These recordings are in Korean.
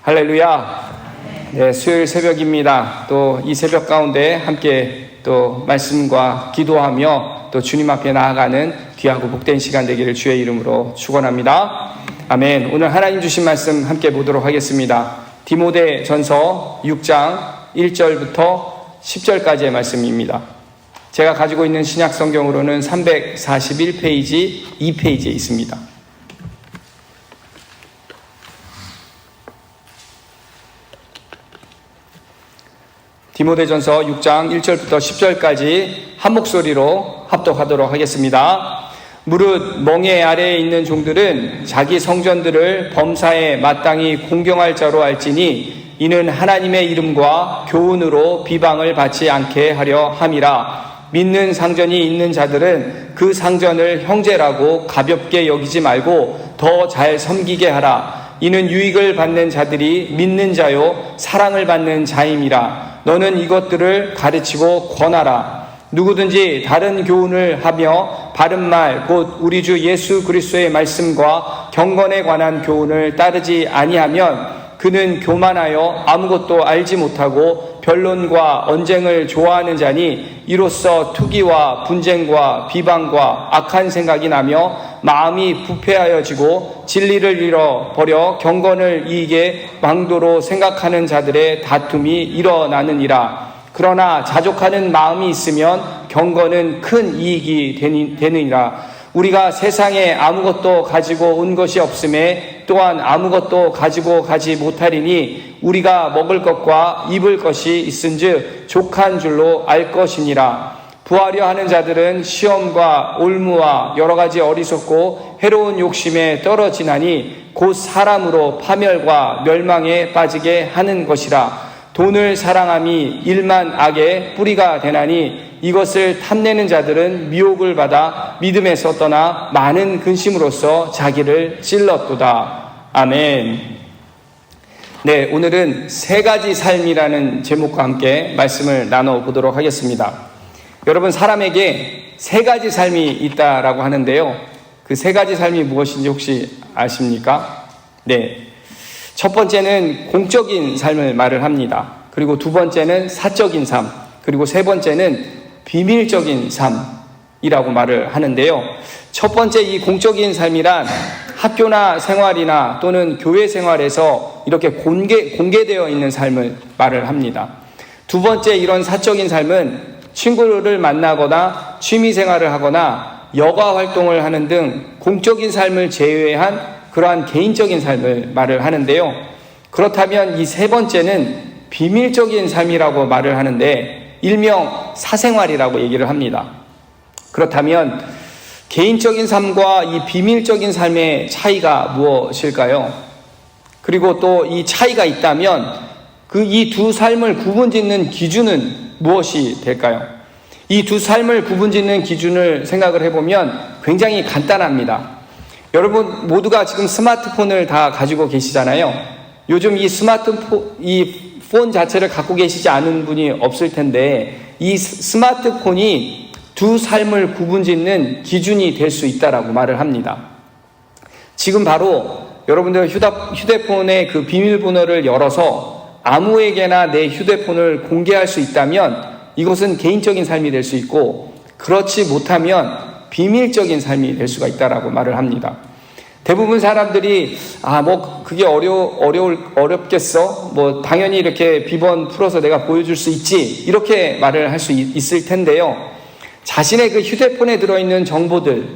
할렐루야. 네, 수요일 새벽입니다. 또 이 새벽 가운데 함께 또 말씀과 기도하며 또 주님 앞에 나아가는 귀하고 복된 시간 되기를 주의 이름으로 축원합니다. 아멘. 오늘 하나님 주신 말씀 함께 보도록 하겠습니다. 디모데 전서 6장 1절부터 10절까지의 말씀입니다. 제가 가지고 있는 신약 성경으로는 341페이지 2페이지에 있습니다. 디모데전서 6장 1절부터 10절까지 한 목소리로 합독하도록 하겠습니다. 무릇 멍에 아래에 있는 종들은 자기 성전들을 범사에 마땅히 공경할 자로 알지니 이는 하나님의 이름과 교훈으로 비방을 받지 않게 하려 함이라. 믿는 상전이 있는 자들은 그 상전을 형제라고 가볍게 여기지 말고 더 잘 섬기게 하라. 이는 유익을 받는 자들이 믿는 자요 사랑을 받는 자임이라. 너는 이것들을 가르치고 권하라. 누구든지 다른 교훈을 하며 바른 말 곧 우리 주 예수 그리스도의 말씀과 경건에 관한 교훈을 따르지 아니하면 그는 교만하여 아무것도 알지 못하고 변론과 언쟁을 좋아하는 자니 이로써 투기와 분쟁과 비방과 악한 생각이 나며 마음이 부패하여지고 진리를 잃어버려 경건을 이익의 망도로 생각하는 자들의 다툼이 일어나느니라. 그러나 자족하는 마음이 있으면 경건은 큰 이익이 되느니라. 우리가 세상에 아무것도 가지고 온 것이 없음에 또한 아무것도 가지고 가지 못하리니 우리가 먹을 것과 입을 것이 있은즉 족한 줄로 알 것이니라. 부하려 하는 자들은 시험과 올무와 여러 가지 어리석고 해로운 욕심에 떨어지나니 곧 사람으로 파멸과 멸망에 빠지게 하는 것이라. 돈을 사랑함이 일만 악의 뿌리가 되나니 이것을 탐내는 자들은 미혹을 받아 믿음에서 떠나 많은 근심으로써 자기를 찔렀도다. 아멘. 네, 오늘은 세 가지 삶이라는 제목과 함께 말씀을 나눠보도록 하겠습니다. 여러분, 사람에게 세 가지 삶이 있다라고 하는데요. 그 세 가지 삶이 무엇인지 혹시 아십니까? 네. 첫 번째는 공적인 삶을 말을 합니다. 그리고 두 번째는 사적인 삶, 그리고 세 번째는 비밀적인 삶이라고 말을 하는데요. 첫 번째 이 공적인 삶이란 학교나 생활이나 또는 교회 생활에서 이렇게 공개되어 있는 삶을 말을 합니다. 두 번째 이런 사적인 삶은 친구를 만나거나 취미 생활을 하거나 여가 활동을 하는 등 공적인 삶을 제외한 그러한 개인적인 삶을 말을 하는데요. 그렇다면 이 세 번째는 비밀적인 삶이라고 말을 하는데 일명 사생활이라고 얘기를 합니다. 그렇다면 개인적인 삶과 이 비밀적인 삶의 차이가 무엇일까요? 그리고 또 이 차이가 있다면 그 이 두 삶을 구분짓는 기준은 무엇이 될까요? 이 두 삶을 구분짓는 기준을 생각을 해보면 굉장히 간단합니다. 여러분 모두가 지금 스마트폰을 다 가지고 계시잖아요. 요즘 이 폰 자체를 갖고 계시지 않은 분이 없을 텐데 이 스마트폰이 두 삶을 구분짓는 기준이 될 수 있다라고 말을 합니다. 지금 바로 여러분들 휴대폰의 그 비밀번호를 열어서 아무에게나 내 휴대폰을 공개할 수 있다면 이것은 개인적인 삶이 될 수 있고 그렇지 못하면 비밀적인 삶이 될 수가 있다라고 말을 합니다. 대부분 사람들이 그게 어렵겠어? 당연히 이렇게 비번 풀어서 내가 보여줄 수 있지 이렇게 말을 할 수 있을 텐데요. 자신의 그 휴대폰에 들어있는 정보들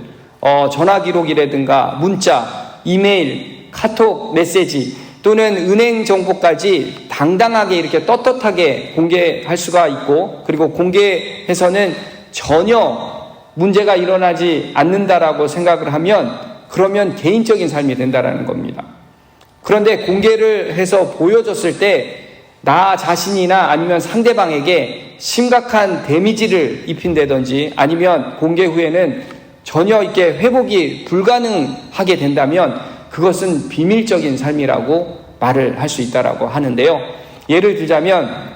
전화 기록이라든가 문자, 이메일, 카톡 메시지 또는 은행 정보까지 당당하게 이렇게 떳떳하게 공개할 수가 있고 그리고 공개해서는 전혀 문제가 일어나지 않는다라고 생각을 하면 그러면 개인적인 삶이 된다라는 겁니다. 그런데 공개를 해서 보여줬을 때 나 자신이나 아니면 상대방에게 심각한 데미지를 입힌다든지 아니면 공개 후에는 전혀 이렇게 회복이 불가능하게 된다면 그것은 비밀적인 삶이라고 말을 할 수 있다라고 하는데요. 예를 들자면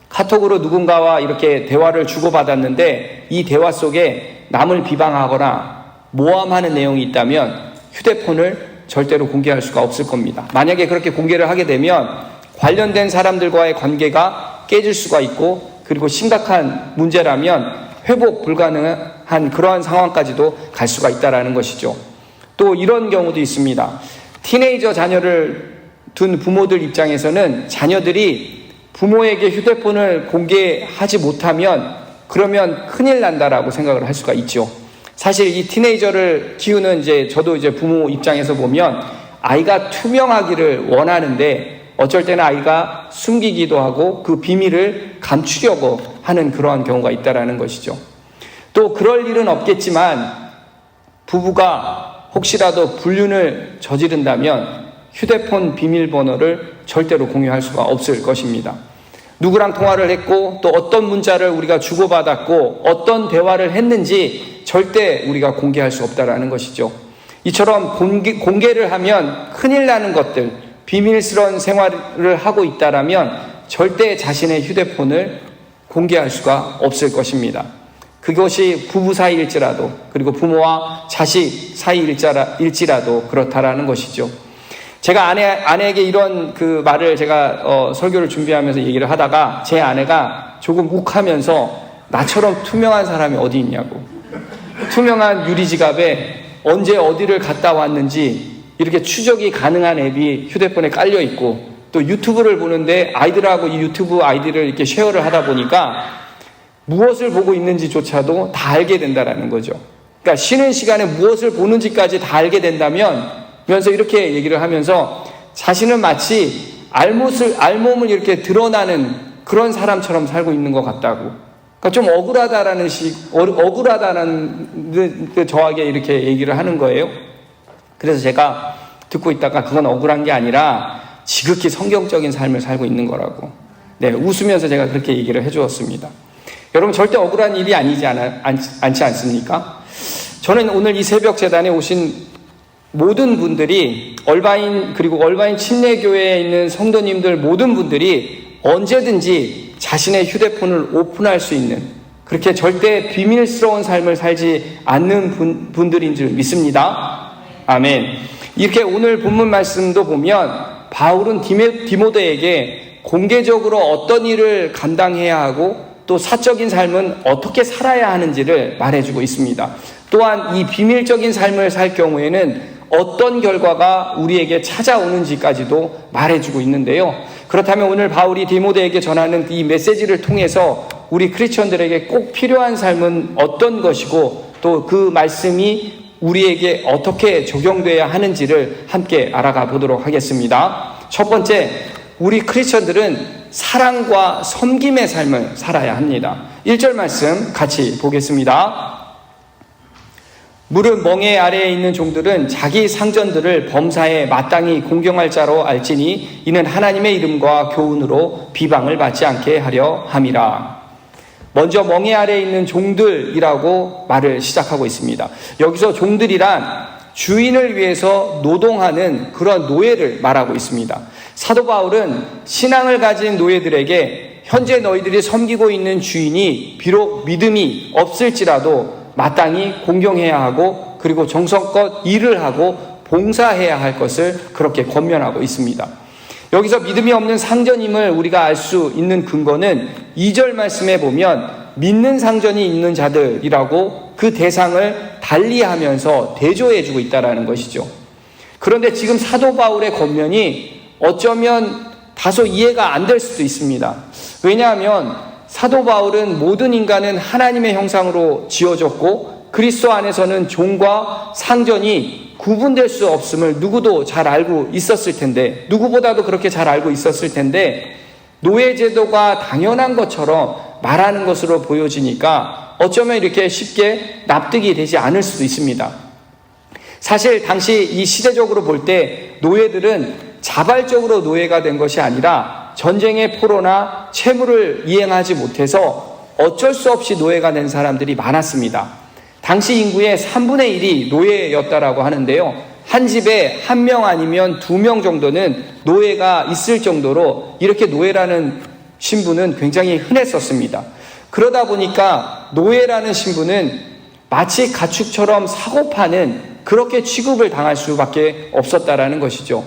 카톡으로 누군가와 이렇게 대화를 주고받았는데 이 대화 속에 남을 비방하거나 모함하는 내용이 있다면 휴대폰을 절대로 공개할 수가 없을 겁니다. 만약에 그렇게 공개를 하게 되면 관련된 사람들과의 관계가 깨질 수가 있고, 그리고 심각한 문제라면 회복 불가능한 그러한 상황까지도 갈 수가 있다는 것이죠. 또 이런 경우도 있습니다. 티네이저 자녀를 둔 부모들 입장에서는 자녀들이 부모에게 휴대폰을 공개하지 못하면 그러면 큰일 난다라고 생각을 할 수가 있죠. 사실 이 티네이저를 키우는 저도 부모 입장에서 보면 아이가 투명하기를 원하는데 어쩔 때는 아이가 숨기기도 하고 그 비밀을 감추려고 하는 그러한 경우가 있다라는 것이죠. 또 그럴 일은 없겠지만 부부가 혹시라도 불륜을 저지른다면 휴대폰 비밀번호를 절대로 공유할 수가 없을 것입니다. 누구랑 통화를 했고 또 어떤 문자를 우리가 주고받았고 어떤 대화를 했는지 절대 우리가 공개할 수 없다라는 것이죠. 이처럼 공개를 하면 큰일 나는 것들, 비밀스러운 생활을 하고 있다라면 절대 자신의 휴대폰을 공개할 수가 없을 것입니다. 그것이 부부 사이일지라도, 그리고 부모와 자식 사이일지라도 그렇다라는 것이죠. 제가 아내에게 이런 말을 제가 설교를 준비하면서 얘기를 하다가 제 아내가 조금 욱하면서 나처럼 투명한 사람이 어디 있냐고, 투명한 유리지갑에 언제 어디를 갔다 왔는지 이렇게 추적이 가능한 앱이 휴대폰에 깔려 있고, 또 유튜브를 보는데 아이들하고 이 유튜브 아이디를 이렇게 쉐어를 하다 보니까 무엇을 보고 있는지조차도 다 알게 된다라는 거죠. 그러니까 쉬는 시간에 무엇을 보는지까지 다 알게 된다면, 면서 이렇게 얘기를 하면서 자신은 마치 알몸을 이렇게 드러나는 그런 사람처럼 살고 있는 것 같다고. 그러니까 좀 억울하다라는 저에게 이렇게 얘기를 하는 거예요. 그래서 제가 듣고 있다가 그건 억울한 게 아니라 지극히 성경적인 삶을 살고 있는 거라고. 웃으면서 제가 그렇게 얘기를 해주었습니다. 여러분, 절대 억울한 일이 않지 않습니까? 저는 오늘 이 새벽 재단에 오신 모든 분들이 그리고 얼바인 침례교회에 있는 성도님들 모든 분들이 언제든지 자신의 휴대폰을 오픈할 수 있는, 그렇게 절대 비밀스러운 삶을 살지 않는 분들인 줄 믿습니다. 아멘. 이렇게 오늘 본문 말씀도 보면 바울은 디모데에게 공개적으로 어떤 일을 감당해야 하고 또 사적인 삶은 어떻게 살아야 하는지를 말해주고 있습니다. 또한 이 비밀적인 삶을 살 경우에는 어떤 결과가 우리에게 찾아오는지까지도 말해주고 있는데요. 그렇다면 오늘 바울이 디모데에게 전하는 이 메시지를 통해서 우리 크리스천들에게 꼭 필요한 삶은 어떤 것이고 또 그 말씀이 우리에게 어떻게 적용돼야 하는지를 함께 알아가 보도록 하겠습니다. 첫 번째, 우리 크리스천들은 사랑과 섬김의 삶을 살아야 합니다. 1절 말씀 같이 보겠습니다. 무릇 멍에 아래에 있는 종들은 자기 상전들을 범사에 마땅히 공경할 자로 알지니 이는 하나님의 이름과 교훈으로 비방을 받지 않게 하려 함이라. 먼저 멍에 아래에 있는 종들이라고 말을 시작하고 있습니다. 여기서 종들이란 주인을 위해서 노동하는 그런 노예를 말하고 있습니다. 사도 바울은 신앙을 가진 노예들에게 현재 너희들이 섬기고 있는 주인이 비록 믿음이 없을지라도 마땅히 공경해야 하고 그리고 정성껏 일을 하고 봉사해야 할 것을 그렇게 권면하고 있습니다. 여기서 믿음이 없는 상전임을 우리가 알 수 있는 근거는 2절 말씀에 보면 믿는 상전이 있는 자들이라고 그 대상을 달리하면서 대조해주고 있다는 것이죠. 그런데 지금 사도 바울의 권면이 어쩌면 다소 이해가 안 될 수도 있습니다. 왜냐하면 사도 바울은 모든 인간은 하나님의 형상으로 지어졌고 그리스도 안에서는 종과 상전이 구분될 수 없음을 누구도 잘 알고 있었을 텐데, 누구보다도 그렇게 잘 알고 있었을 텐데 노예제도가 당연한 것처럼 말하는 것으로 보여지니까 어쩌면 이렇게 쉽게 납득이 되지 않을 수도 있습니다. 사실 당시 이 시대적으로 볼 때 노예들은 자발적으로 노예가 된 것이 아니라 전쟁의 포로나 채무를 이행하지 못해서 어쩔 수 없이 노예가 된 사람들이 많았습니다. 당시 인구의 3분의 1이 노예였다라고 하는데요. 한 집에 1명 아니면 2명 정도는 노예가 있을 정도로 이렇게 노예라는 신분은 굉장히 흔했었습니다. 그러다 보니까 노예라는 신분은 마치 가축처럼 사고 파는 그렇게 취급을 당할 수밖에 없었다라는 것이죠.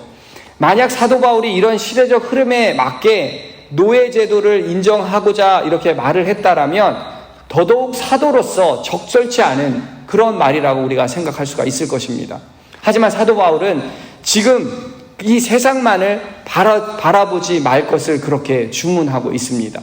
만약 사도 바울이 이런 시대적 흐름에 맞게 노예 제도를 인정하고자 이렇게 말을 했다라면 더더욱 사도로서 적절치 않은 그런 말이라고 우리가 생각할 수가 있을 것입니다. 하지만 사도 바울은 지금 이 세상만을 바라보지 말 것을 그렇게 주문하고 있습니다.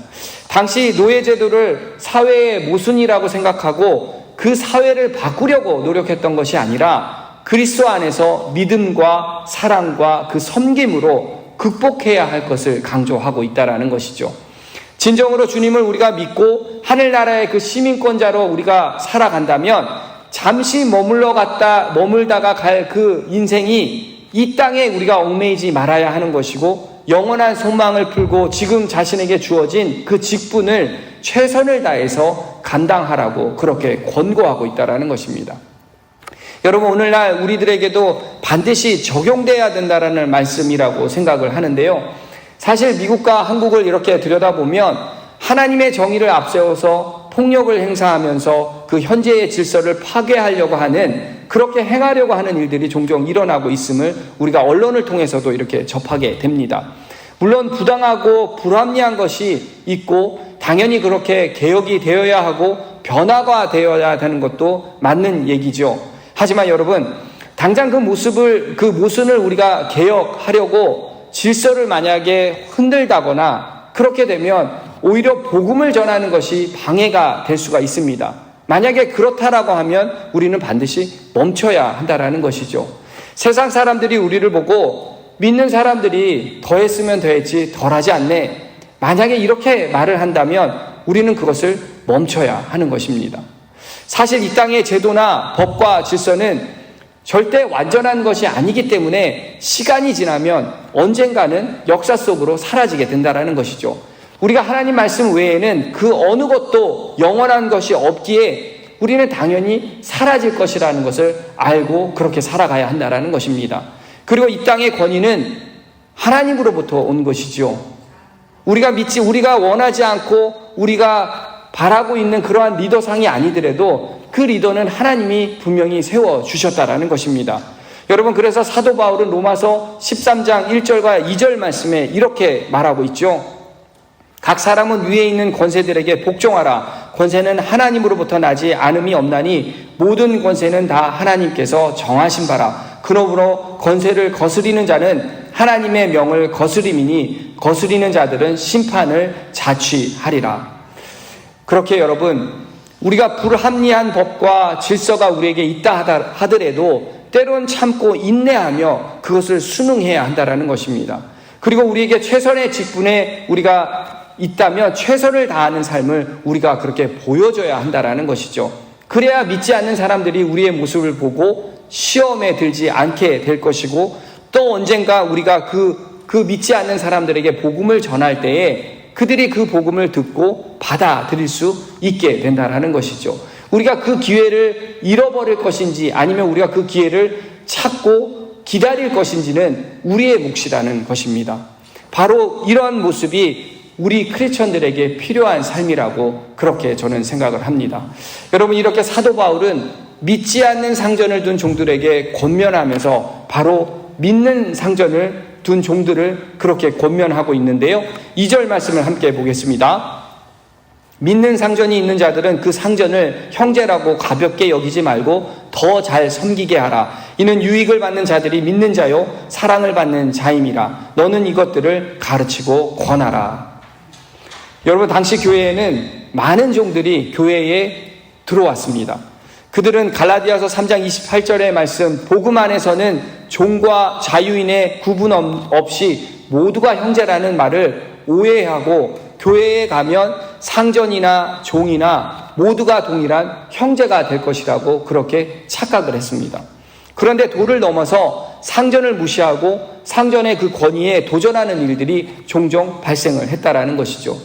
당시 노예 제도를 사회의 모순이라고 생각하고 그 사회를 바꾸려고 노력했던 것이 아니라 그리스도 안에서 믿음과 사랑과 그 섬김으로 극복해야 할 것을 강조하고 있다라는 것이죠. 진정으로 주님을 우리가 믿고 하늘나라의 그 시민권자로 우리가 살아간다면 잠시 머물다가 갈 그 인생이 이 땅에 우리가 얽매이지 말아야 하는 것이고 영원한 소망을 풀고 지금 자신에게 주어진 그 직분을 최선을 다해서 감당하라고 그렇게 권고하고 있다는 것입니다. 여러분, 오늘날 우리들에게도 반드시 적용돼야 된다는 말씀이라고 생각을 하는데요. 사실 미국과 한국을 이렇게 들여다보면 하나님의 정의를 앞세워서 폭력을 행사하면서 그 현재의 질서를 파괴하려고 하는, 그렇게 행하려고 하는 일들이 종종 일어나고 있음을 우리가 언론을 통해서도 이렇게 접하게 됩니다. 물론 부당하고 불합리한 것이 있고 당연히 그렇게 개혁이 되어야 하고 변화가 되어야 되는 것도 맞는 얘기죠. 하지만 여러분, 당장 그 모순을 우리가 개혁하려고 질서를 만약에 흔들다거나 그렇게 되면 오히려 복음을 전하는 것이 방해가 될 수가 있습니다. 만약에 그렇다라고 하면 우리는 반드시 멈춰야 한다라는 것이죠. 세상 사람들이 우리를 보고 믿는 사람들이 더 했으면 더 했지 덜 하지 않네, 만약에 이렇게 말을 한다면 우리는 그것을 멈춰야 하는 것입니다. 사실 이 땅의 제도나 법과 질서는 절대 완전한 것이 아니기 때문에 시간이 지나면 언젠가는 역사 속으로 사라지게 된다는 것이죠. 우리가 하나님 말씀 외에는 그 어느 것도 영원한 것이 없기에 우리는 당연히 사라질 것이라는 것을 알고 그렇게 살아가야 한다는 것입니다. 그리고 이 땅의 권위는 하나님으로부터 온 것이죠. 우리가 원하지 않고 우리가 바라고 있는 그러한 리더상이 아니더라도 그 리더는 하나님이 분명히 세워주셨다라는 것입니다. 여러분, 그래서 사도 바울은 로마서 13장 1절과 2절 말씀에 이렇게 말하고 있죠. 각 사람은 위에 있는 권세들에게 복종하라. 권세는 하나님으로부터 나지 않음이 없나니 모든 권세는 다 하나님께서 정하신 바라. 그러므로 권세를 거스리는 자는 하나님의 명을 거스림이니 거스리는 자들은 심판을 자취하리라. 그렇게 여러분, 우리가 불합리한 법과 질서가 우리에게 있다 하더라도 때론 참고 인내하며 그것을 순응해야 한다는 것입니다. 그리고 우리에게 최선의 직분에 우리가 있다면 최선을 다하는 삶을 우리가 그렇게 보여줘야 한다는 것이죠. 그래야 믿지 않는 사람들이 우리의 모습을 보고 시험에 들지 않게 될 것이고, 또 언젠가 우리가 그 믿지 않는 사람들에게 복음을 전할 때에 그들이 그 복음을 듣고 받아들일 수 있게 된다는 것이죠. 우리가 그 기회를 잃어버릴 것인지 아니면 우리가 그 기회를 찾고 기다릴 것인지는 우리의 몫이라는 것입니다. 바로 이러한 모습이 우리 크리스천들에게 필요한 삶이라고 그렇게 저는 생각을 합니다. 여러분, 이렇게 사도 바울은 믿지 않는 상전을 둔 종들에게 권면하면서 바로 믿는 상전을 둔 종들을 그렇게 권면하고 있는데요. 2절 말씀을 함께 보겠습니다. 믿는 상전이 있는 자들은 그 상전을 형제라고 가볍게 여기지 말고 더 잘 섬기게 하라. 이는 유익을 받는 자들이 믿는 자요 사랑을 받는 자임이라. 너는 이것들을 가르치고 권하라. 여러분, 당시 교회에는 많은 종들이 교회에 들어왔습니다. 그들은 갈라디아서 3장 28절의 말씀, 복음 안에서는 종과 자유인의 구분 없이 모두가 형제라는 말을 오해하고 교회에 가면 상전이나 종이나 모두가 동일한 형제가 될 것이라고 그렇게 착각을 했습니다. 그런데 도를 넘어서 상전을 무시하고 상전의 그 권위에 도전하는 일들이 종종 발생을 했다라는 것이죠.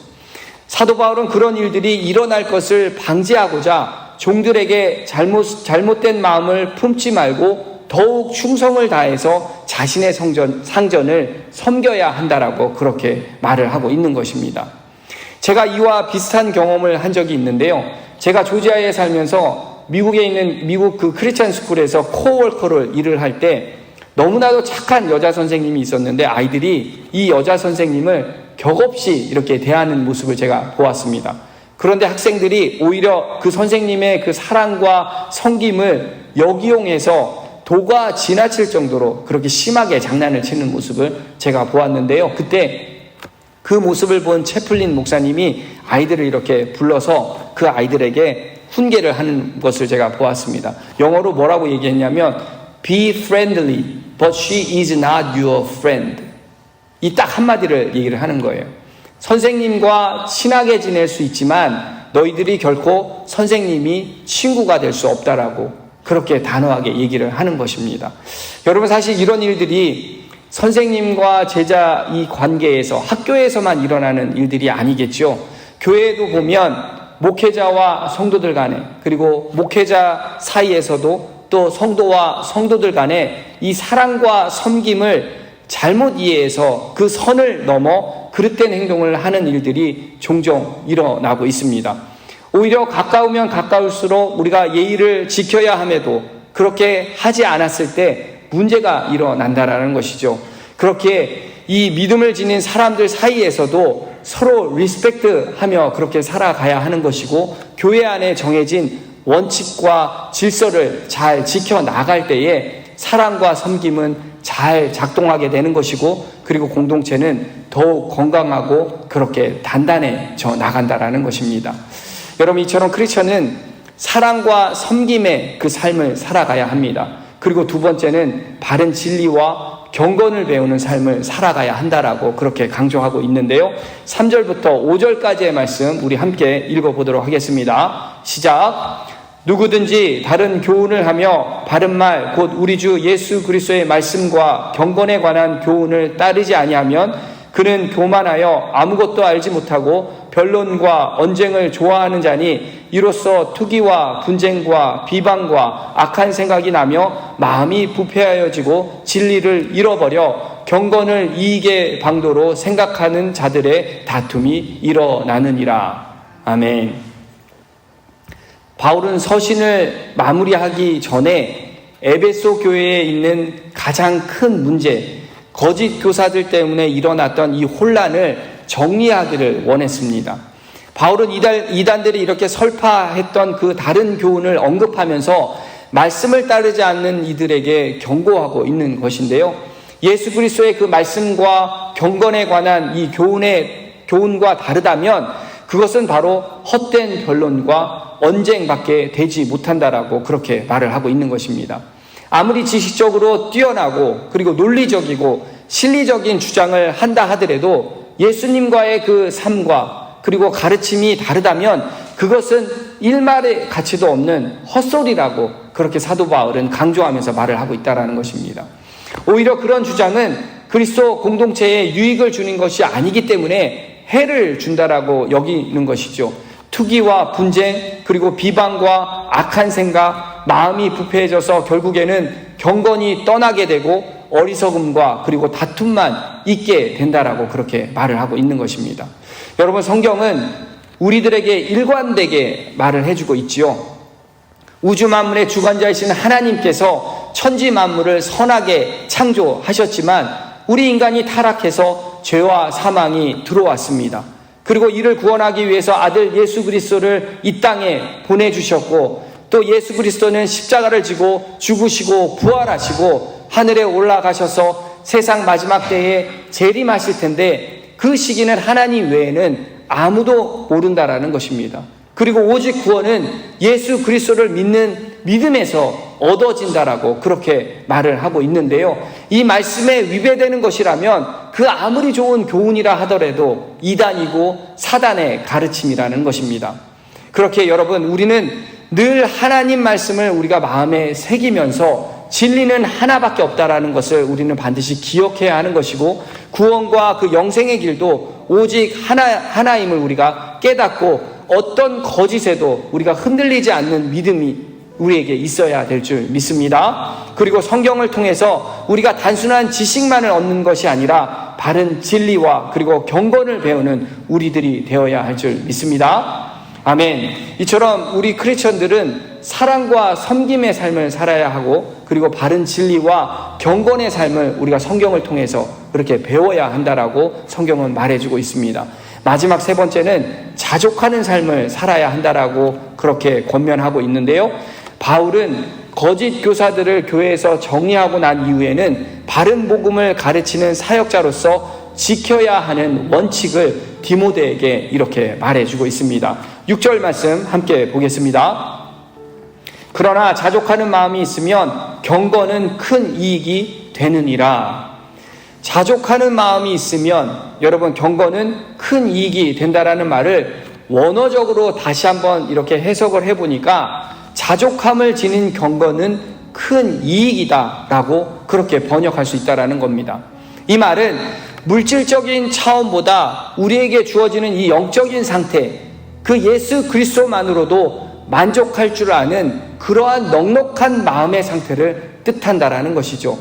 사도 바울은 그런 일들이 일어날 것을 방지하고자 종들에게 잘못된 마음을 품지 말고 더욱 충성을 다해서 자신의 상전을 섬겨야 한다라고 그렇게 말을 하고 있는 것입니다. 제가 이와 비슷한 경험을 한 적이 있는데요. 제가 조지아에 살면서 미국에 있는 미국 그 크리스찬 스쿨에서 코워커를 일을 할 때 너무나도 착한 여자 선생님이 있었는데 아이들이 이 여자 선생님을 격없이 이렇게 대하는 모습을 제가 보았습니다. 그런데 학생들이 오히려 그 선생님의 그 사랑과 섬김을 역이용해서 도가 지나칠 정도로 그렇게 심하게 장난을 치는 모습을 제가 보았는데요. 그때 그 모습을 본 채플린 목사님이 아이들을 이렇게 불러서 그 아이들에게 훈계를 하는 것을 제가 보았습니다. 영어로 뭐라고 얘기했냐면 Be friendly, but she is not your friend. 이 딱 한마디를 얘기를 하는 거예요. 선생님과 친하게 지낼 수 있지만 너희들이 결코 선생님이 친구가 될 수 없다라고 그렇게 단호하게 얘기를 하는 것입니다. 여러분, 사실 이런 일들이 선생님과 제자 이 관계에서 학교에서만 일어나는 일들이 아니겠죠. 교회에도 보면 목회자와 성도들 간에, 그리고 목회자 사이에서도 또 성도와 성도들 간에 이 사랑과 섬김을 잘못 이해해서 그 선을 넘어 그릇된 행동을 하는 일들이 종종 일어나고 있습니다. 오히려 가까우면 가까울수록 우리가 예의를 지켜야 함에도 그렇게 하지 않았을 때 문제가 일어난다라는 것이죠. 그렇게 이 믿음을 지닌 사람들 사이에서도 서로 리스펙트하며 그렇게 살아가야 하는 것이고, 교회 안에 정해진 원칙과 질서를 잘 지켜나갈 때에 사랑과 섬김은 잘 작동하게 되는 것이고, 그리고 공동체는 더욱 건강하고 그렇게 단단해져 나간다라는 것입니다. 여러분, 이처럼 크리스천은 사랑과 섬김의 그 삶을 살아가야 합니다. 그리고 두 번째는 바른 진리와 경건을 배우는 삶을 살아가야 한다라고 그렇게 강조하고 있는데요. 3절부터 5절까지의 말씀 우리 함께 읽어보도록 하겠습니다. 시작. 누구든지 다른 교훈을 하며 바른 말 곧 우리 주 예수 그리스도의 말씀과 경건에 관한 교훈을 따르지 아니하면 그는 교만하여 아무것도 알지 못하고 변론과 언쟁을 좋아하는 자니 이로써 투기와 분쟁과 비방과 악한 생각이 나며 마음이 부패하여지고 진리를 잃어버려 경건을 이익의 방도로 생각하는 자들의 다툼이 일어나느니라. 아멘. 바울은 서신을 마무리하기 전에 에베소 교회에 있는 가장 큰 문제, 거짓 교사들 때문에 일어났던 이 혼란을 정리하기를 원했습니다. 바울은 이단들이 이렇게 설파했던 그 다른 교훈을 언급하면서 말씀을 따르지 않는 이들에게 경고하고 있는 것인데요. 예수 그리스도의 그 말씀과 경건에 관한 이 교훈과 다르다면 그것은 바로 헛된 변론과 언쟁밖에 되지 못한다라고 그렇게 말을 하고 있는 것입니다. 아무리 지식적으로 뛰어나고 그리고 논리적이고 실리적인 주장을 한다 하더라도 예수님과의 그 삶과 그리고 가르침이 다르다면 그것은 일말의 가치도 없는 헛소리라고 그렇게 사도 바울은 강조하면서 말을 하고 있다는 것입니다. 오히려 그런 주장은 그리스도 공동체에 유익을 주는 것이 아니기 때문에 해를 준다라고 여기는 것이죠. 투기와 분쟁, 그리고 비방과 악한 생각, 마음이 부패해져서 결국에는 경건이 떠나게 되고 어리석음과 그리고 다툼만 있게 된다라고 그렇게 말을 하고 있는 것입니다. 여러분, 성경은 우리들에게 일관되게 말을 해주고 있지요. 우주 만물의 주관자이신 하나님께서 천지 만물을 선하게 창조하셨지만 우리 인간이 타락해서 죄와 사망이 들어왔습니다. 그리고 이를 구원하기 위해서 아들 예수 그리스도를 이 땅에 보내주셨고, 또 예수 그리스도는 십자가를 지고 죽으시고 부활하시고 하늘에 올라가셔서 세상 마지막 때에 재림하실 텐데 그 시기는 하나님 외에는 아무도 모른다라는 것입니다. 그리고 오직 구원은 예수 그리스도를 믿는 믿음에서 얻어진다라고 그렇게 말을 하고 있는데요. 이 말씀에 위배되는 것이라면 그 아무리 좋은 교훈이라 하더라도 이단이고 사단의 가르침이라는 것입니다. 그렇게 여러분, 우리는 늘 하나님 말씀을 우리가 마음에 새기면서 진리는 하나밖에 없다라는 것을 우리는 반드시 기억해야 하는 것이고, 구원과 그 영생의 길도 오직 하나임을 우리가 깨닫고 어떤 거짓에도 우리가 흔들리지 않는 믿음이 우리에게 있어야 될 줄 믿습니다. 그리고 성경을 통해서 우리가 단순한 지식만을 얻는 것이 아니라 바른 진리와 그리고 경건을 배우는 우리들이 되어야 할 줄 믿습니다. 아멘. 이처럼 우리 크리스천들은 사랑과 섬김의 삶을 살아야 하고, 그리고 바른 진리와 경건의 삶을 우리가 성경을 통해서 그렇게 배워야 한다라고 성경은 말해주고 있습니다. 마지막 세 번째는 자족하는 삶을 살아야 한다라고 그렇게 권면하고 있는데요. 바울은 거짓 교사들을 교회에서 정리하고 난 이후에는 바른 복음을 가르치는 사역자로서 지켜야 하는 원칙을 디모데에게 이렇게 말해주고 있습니다. 6절 말씀 함께 보겠습니다. 그러나 자족하는 마음이 있으면 경건은 큰 이익이 되느니라. 자족하는 마음이 있으면 여러분 경건은 큰 이익이 된다라는 말을 원어적으로 다시 한번 이렇게 해석을 해보니까 자족함을 지닌 경건은 큰 이익이다라고 그렇게 번역할 수 있다라는 겁니다. 이 말은 물질적인 차원보다 우리에게 주어지는 이 영적인 상태, 그 예수 그리스도만으로도 만족할 줄 아는 그러한 넉넉한 마음의 상태를 뜻한다라는 것이죠.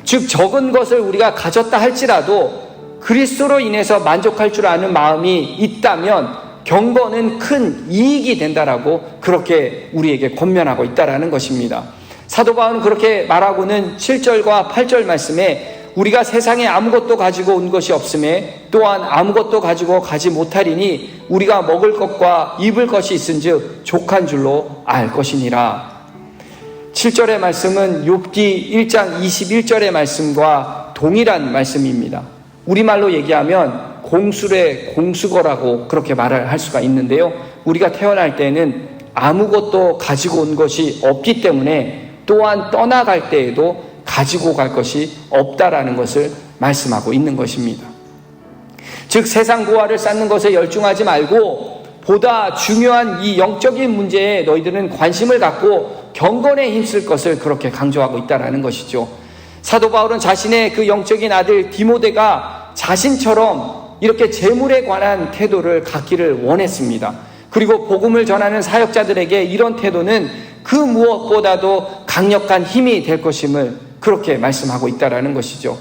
즉 적은 것을 우리가 가졌다 할지라도 그리스도로 인해서 만족할 줄 아는 마음이 있다면 경건은 큰 이익이 된다라고 그렇게 우리에게 권면하고 있다라는 것입니다. 사도 바울은 그렇게 말하고는 7절과 8절 말씀에 우리가 세상에 아무것도 가지고 온 것이 없음에 또한 아무것도 가지고 가지 못하리니 우리가 먹을 것과 입을 것이 있은즉 족한 줄로 알 것이니라. 7절의 말씀은 욥기 1장 21절의 말씀과 동일한 말씀입니다. 우리말로 얘기하면 공술의 공수거라고 그렇게 말을 할 수가 있는데요. 우리가 태어날 때는 아무것도 가지고 온 것이 없기 때문에 또한 떠나갈 때에도 가지고 갈 것이 없다라는 것을 말씀하고 있는 것입니다. 즉 세상 부활을 쌓는 것에 열중하지 말고 보다 중요한 이 영적인 문제에 너희들은 관심을 갖고 경건에 힘쓸 것을 그렇게 강조하고 있다라는 것이죠. 사도 바울은 자신의 그 영적인 아들 디모데가 자신처럼 이렇게 재물에 관한 태도를 갖기를 원했습니다. 그리고 복음을 전하는 사역자들에게 이런 태도는 그 무엇보다도 강력한 힘이 될 것임을 그렇게 말씀하고 있다라는 것이죠.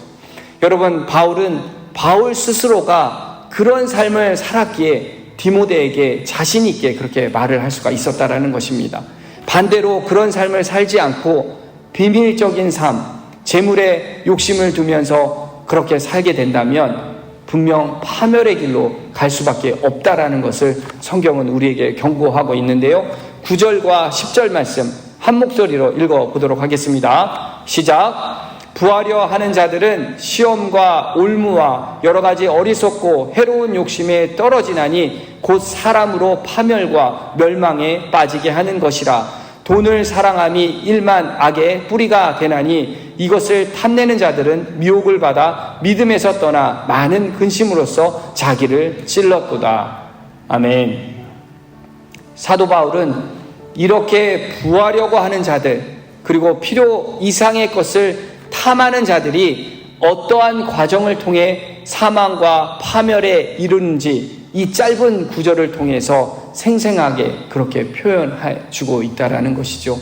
여러분, 바울은 바울 스스로가 그런 삶을 살았기에 디모데에게 자신 있게 그렇게 말을 할 수가 있었다라는 것입니다. 반대로 그런 삶을 살지 않고 비밀적인 삶, 재물에 욕심을 두면서 그렇게 살게 된다면 분명 파멸의 길로 갈 수밖에 없다라는 것을 성경은 우리에게 경고하고 있는데요. 9절과 10절 말씀 한 목소리로 읽어보도록 하겠습니다. 시작. 부하려 하는 자들은 시험과 올무와 여러 가지 어리석고 해로운 욕심에 떨어지나니 곧 사람으로 파멸과 멸망에 빠지게 하는 것이라. 돈을 사랑함이 일만 악의 뿌리가 되나니 이것을 탐내는 자들은 미혹을 받아 믿음에서 떠나 많은 근심으로써 자기를 찔렀도다. 아멘. 사도 바울은 이렇게 부하려고 하는 자들, 그리고 필요 이상의 것을 탐하는 자들이 어떠한 과정을 통해 사망과 파멸에 이르는지 이 짧은 구절을 통해서 생생하게 그렇게 표현해 주고 있다라는 것이죠.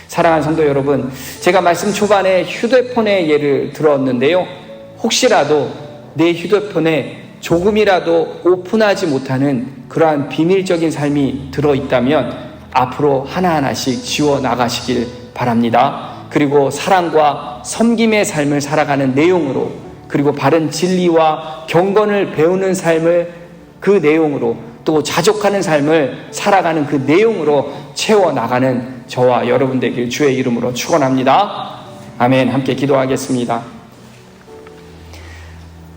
사랑하는 성도 여러분, 제가 말씀 초반에 휴대폰의 예를 들었는데요. 혹시라도 내 휴대폰에 조금이라도 오픈하지 못하는 그러한 비밀적인 삶이 들어있다면 앞으로 하나하나씩 지워나가시길 바랍니다. 그리고 사랑과 섬김의 삶을 살아가는 내용으로, 그리고 바른 진리와 경건을 배우는 삶을 그 내용으로, 또 자족하는 삶을 살아가는 그 내용으로 채워나가는 저와 여러분 되길 주의 이름으로 축원합니다. 아멘. 함께 기도하겠습니다.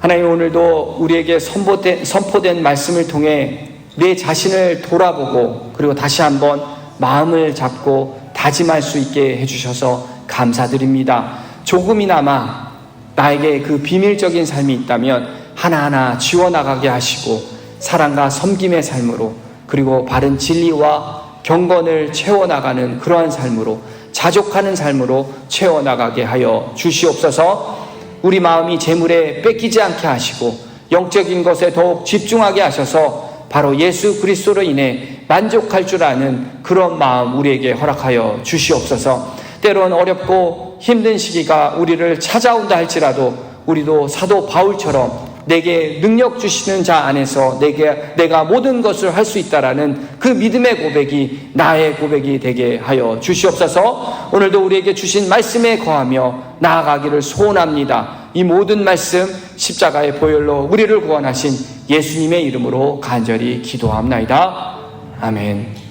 하나님, 오늘도 우리에게 선포된 말씀을 통해 내 자신을 돌아보고 그리고 다시 한번 마음을 잡고 다짐할 수 있게 해주셔서 감사드립니다. 조금이나마 나에게 그 비밀적인 삶이 있다면 하나하나 지워나가게 하시고 사랑과 섬김의 삶으로, 그리고 바른 진리와 경건을 채워나가는 그러한 삶으로, 자족하는 삶으로 채워나가게 하여 주시옵소서. 우리 마음이 재물에 뺏기지 않게 하시고 영적인 것에 더욱 집중하게 하셔서 바로 예수 그리스도로 인해 만족할 줄 아는 그런 마음 우리에게 허락하여 주시옵소서. 때론 어렵고 힘든 시기가 우리를 찾아온다 할지라도 우리도 사도 바울처럼 내게 능력 주시는 자 안에서 내가 모든 것을 할 수 있다라는 그 믿음의 고백이 나의 고백이 되게 하여 주시옵소서. 오늘도 우리에게 주신 말씀에 거하며 나아가기를 소원합니다. 이 모든 말씀 십자가의 보혈로 우리를 구원하신 예수님의 이름으로 간절히 기도합나이다. 아멘.